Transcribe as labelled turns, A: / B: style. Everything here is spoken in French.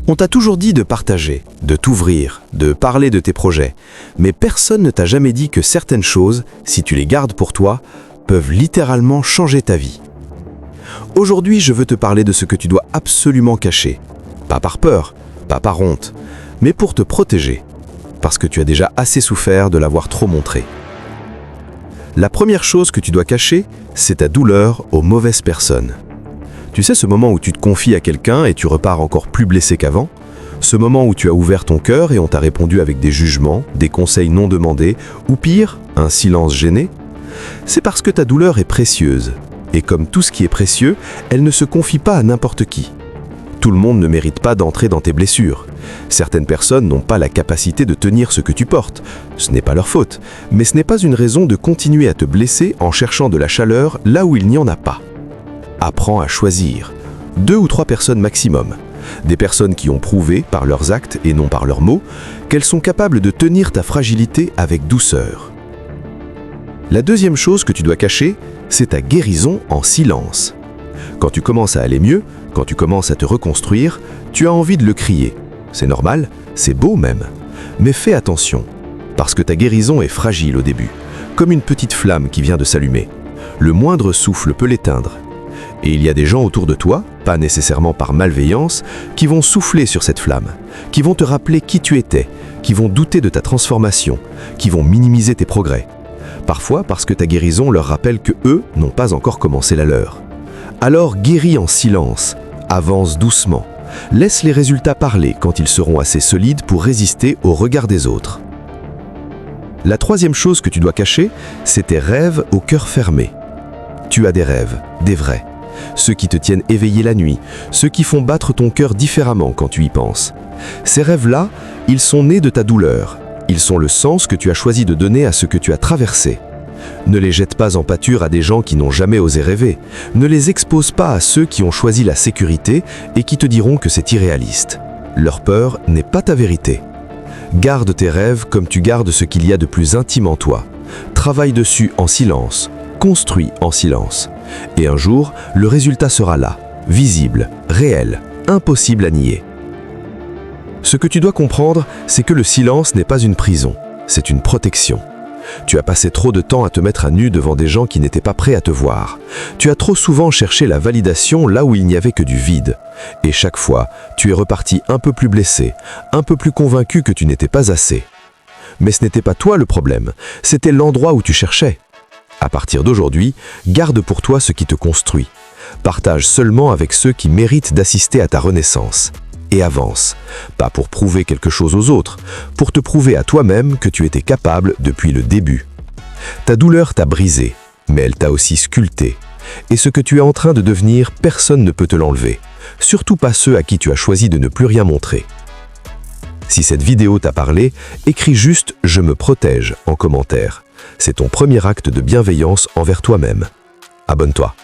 A: On t'a toujours dit de partager, de t'ouvrir, de parler de tes projets, mais personne ne t'a jamais dit que certaines choses, si tu les gardes pour toi, peuvent littéralement changer ta vie. Aujourd'hui, je veux te parler de ce que tu dois absolument cacher. Pas par peur, pas par honte, mais pour te protéger, parce que tu as déjà assez souffert de l'avoir trop montré. La première chose que tu dois cacher, c'est ta douleur aux mauvaises personnes. Tu sais ce moment où tu te confies à quelqu'un et tu repars encore plus blessé qu'avant? Ce moment où tu as ouvert ton cœur et on t'a répondu avec des jugements, des conseils non demandés, ou pire, un silence gêné? C'est parce que ta douleur est précieuse. Et comme tout ce qui est précieux, elle ne se confie pas à n'importe qui. Tout le monde ne mérite pas d'entrer dans tes blessures. Certaines personnes n'ont pas la capacité de tenir ce que tu portes. Ce n'est pas leur faute, mais ce n'est pas une raison de continuer à te blesser en cherchant de la chaleur là où il n'y en a pas. Apprends à choisir. 2 ou 3 personnes maximum. Des personnes qui ont prouvé, par leurs actes et non par leurs mots, qu'elles sont capables de tenir ta fragilité avec douceur. La deuxième chose que tu dois cacher, c'est ta guérison en silence. Quand tu commences à aller mieux, quand tu commences à te reconstruire, tu as envie de le crier. C'est normal, c'est beau même. Mais fais attention, parce que ta guérison est fragile au début, comme une petite flamme qui vient de s'allumer. Le moindre souffle peut l'éteindre. Et il y a des gens autour de toi, pas nécessairement par malveillance, qui vont souffler sur cette flamme, qui vont te rappeler qui tu étais, qui vont douter de ta transformation, qui vont minimiser tes progrès. Parfois parce que ta guérison leur rappelle que eux n'ont pas encore commencé la leur. Alors guéris en silence, avance doucement, laisse les résultats parler quand ils seront assez solides pour résister au regard des autres. La troisième chose que tu dois cacher, c'est tes rêves au cœur fermé. Tu as des rêves, des vrais. Ceux qui te tiennent éveillé la nuit, ceux qui font battre ton cœur différemment quand tu y penses. Ces rêves-là, ils sont nés de ta douleur. Ils sont le sens que tu as choisi de donner à ce que tu as traversé. Ne les jette pas en pâture à des gens qui n'ont jamais osé rêver. Ne les expose pas à ceux qui ont choisi la sécurité et qui te diront que c'est irréaliste. Leur peur n'est pas ta vérité. Garde tes rêves comme tu gardes ce qu'il y a de plus intime en toi. Travaille dessus en silence. Construis en silence. Et un jour, le résultat sera là, visible, réel, impossible à nier. Ce que tu dois comprendre, c'est que le silence n'est pas une prison, c'est une protection. Tu as passé trop de temps à te mettre à nu devant des gens qui n'étaient pas prêts à te voir. Tu as trop souvent cherché la validation là où il n'y avait que du vide. Et chaque fois, tu es reparti un peu plus blessé, un peu plus convaincu que tu n'étais pas assez. Mais ce n'était pas toi le problème, c'était l'endroit où tu cherchais. À partir d'aujourd'hui, garde pour toi ce qui te construit. Partage seulement avec ceux qui méritent d'assister à ta renaissance. Et avance. Pas pour prouver quelque chose aux autres, pour te prouver à toi-même que tu étais capable depuis le début. Ta douleur t'a brisé, mais elle t'a aussi sculpté. Et ce que tu es en train de devenir, personne ne peut te l'enlever. Surtout pas ceux à qui tu as choisi de ne plus rien montrer. Si cette vidéo t'a parlé, écris juste « Je me protège » en commentaire. C'est ton premier acte de bienveillance envers toi-même. Abonne-toi.